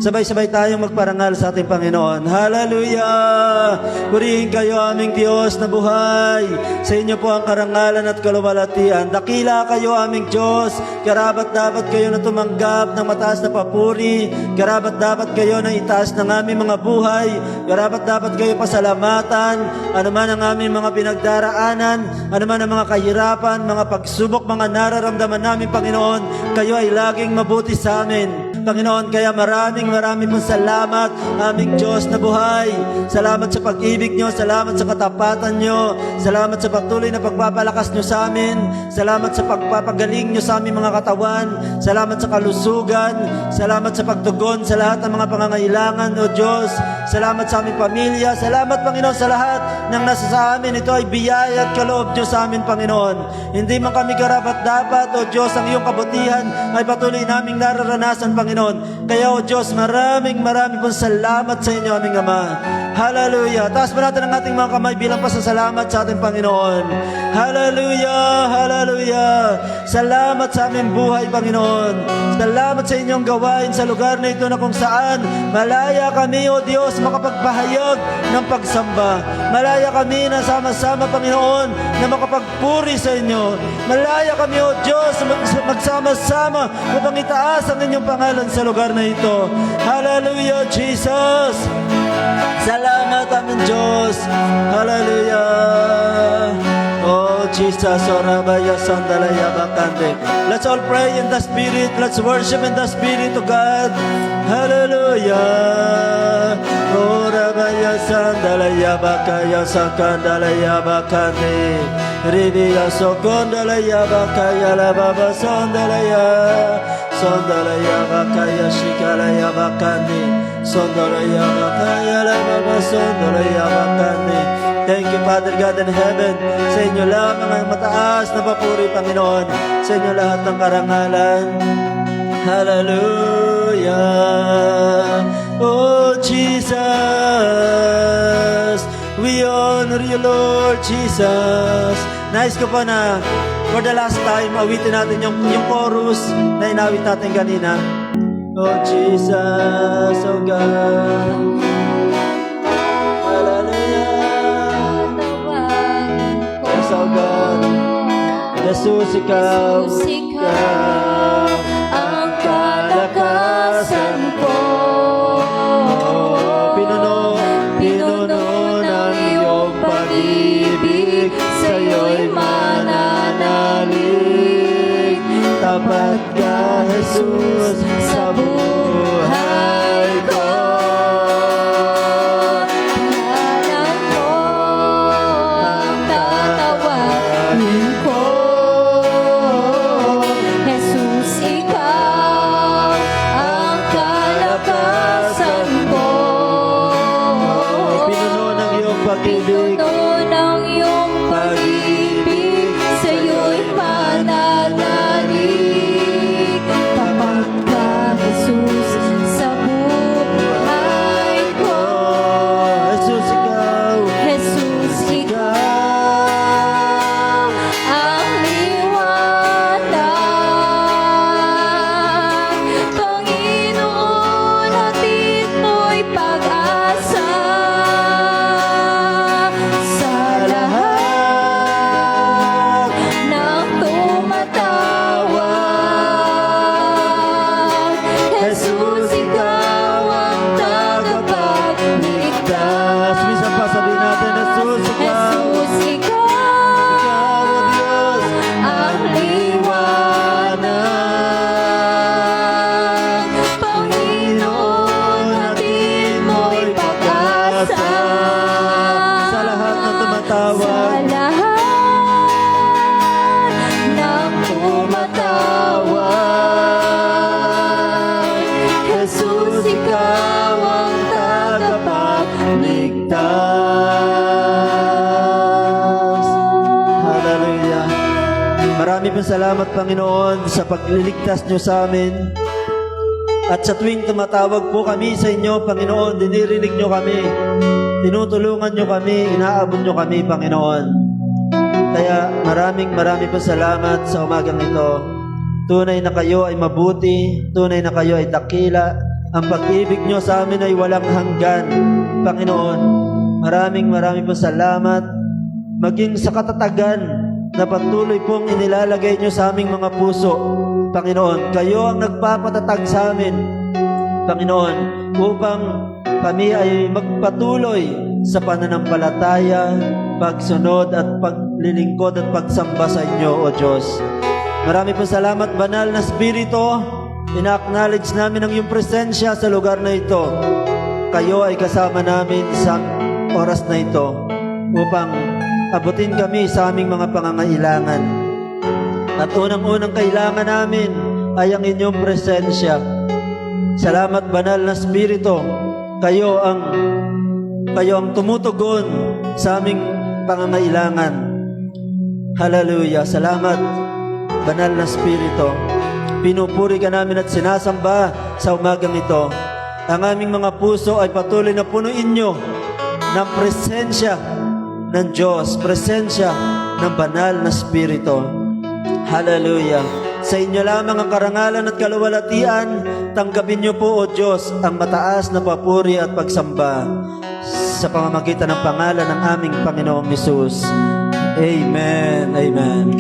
Sabay-sabay tayong magparangal sa ating Panginoon. Hallelujah! Purihin kayo aming Diyos na buhay. Sa inyo po ang karangalan at kaluwalhatian. Dakila kayo aming Diyos. Karapat-dapat kayo na tumanggap ng mataas na papuri. Karapat-dapat kayo na itaas ng aming mga buhay. Karapat-dapat kayo pasalamatan. Ano man ang aming mga pinagdaraanan, ano man ang mga kahirapan, mga pagsubok, mga nararamdaman namin, Panginoon, kayo ay laging mabuti sa amin. Panginoon, kaya maraming pong salamat, aming Diyos na buhay. Salamat sa pag-ibig nyo, salamat sa katapatan nyo, salamat sa patuloy na pagpapalakas nyo sa amin, salamat sa pagpapagaling nyo sa aming mga katawan, salamat sa kalusugan, salamat sa pagtugon sa lahat ng mga pangangailangan, O Diyos. Salamat sa aming pamilya, salamat, Panginoon, sa lahat ng nasa sa amin. Ito ay biyaya at kaloob nyo sa amin, Panginoon. Hindi man kami karapat-dapat, O Diyos, ang iyong kabutihan ay patuloy naming nararanasan, Panginoon. Kaya, O Diyos, maraming pong salamat sa inyo, aming Ama. Hallelujah. Taas pa natin ang ating mga kamay bilang pasasalamat sa ating Panginoon. Hallelujah, hallelujah. Salamat sa aming buhay, Panginoon. Salamat sa inyong gawain sa lugar na ito na kung saan malaya kami, O Diyos, makapagpahayag ng pagsamba. Malaya kami na sama-sama, Panginoon, na makapagpuri sa inyo. Malaya kami, O Diyos, magsama-sama upang itaas ang inyong pangalan sa lugar na ito. Hallelujah, Jesus. Salamat, aming Diyos. Hallelujah. Oh, Jesus. Orabaya Sandalaya Bakande. Let's all pray in the Spirit. Let's worship in the Spirit to God. Hallelujah. Orabaya Sandalaya Bakaya Sakandalaya Bakande. Ribiya Sokondalaya Bakaya Lababa Sandalaya. Sondalaya Bakaya Shikalaya Bakande. Sondalaya Bakaya Lababa Sondalaya Bakande. Thank you, Father God in heaven. Sa inyo lamang ang mataas na papuri, Panginoon. Sa inyo lahat ng karangalan. Hallelujah. Oh, Jesus. We honor you, Lord Jesus. Nais ko po na for the last time, awitin natin yung chorus na inawit natin kanina. Oh, Jesus. Oh, God. Oh God, Jesus, ikaw ang kalakasan ko. Pinuno ng iyong pag-ibig, sa'yo'y mananalig. tapat ka, Jesus, sa buhay ko. Pinuno ng iyong pag-ibig, sa'yo'y mananalig. Tapat ka, Jesus, sa buhay ko. Jesus, ikaw. Jesus, ikaw ang liwanag. Panginoon, hatid mo'y pag-asa. Marami pong salamat, Panginoon, sa pagliligtas niyo sa amin. At sa tuwing tumatawag po kami sa inyo, Panginoon, dinirinig niyo kami, tinutulungan niyo kami, inaabot niyo kami, Panginoon. Kaya maraming pong salamat sa umagang ito. Tunay na kayo ay mabuti, tunay na kayo ay dakila, Ang pag-ibig nyo sa amin ay walang hanggan. Panginoon, maraming po salamat. Maging sa katatagan na patuloy pong inilalagay nyo sa aming mga puso. Panginoon, kayo ang nagpapatatag sa amin. Panginoon, upang kami ay magpatuloy sa pananampalataya, pagsunod at paglilingkod at pagsamba sa inyo, O Diyos. Marami po salamat, Banal na Espiritu. Ina-acknowledge namin ang iyong presensya sa lugar na ito. Kayo ay kasama namin sa oras na ito upang abutin kami sa aming mga pangangailangan. At unang-unang kailangan namin ay ang inyong presensya. Salamat, Banal na Espiritu. Kayo ang tumutugon sa aming pangangailangan. Hallelujah. Salamat, Banal na Espiritu. Pinupuri ka namin at sinasamba sa umagang ito. Ang aming mga puso ay patuloy na punuin nyo ng presensya ng Diyos, presensya ng Banal na Espiritu. Hallelujah. Sa inyo lamang ang karangalan at kaluwalhatian. Tanggapin niyo po, O Diyos, ang mataas na papuri at pagsamba sa pamamagitan ng pangalan ng aming Panginoong Hesus. Amen. Amen.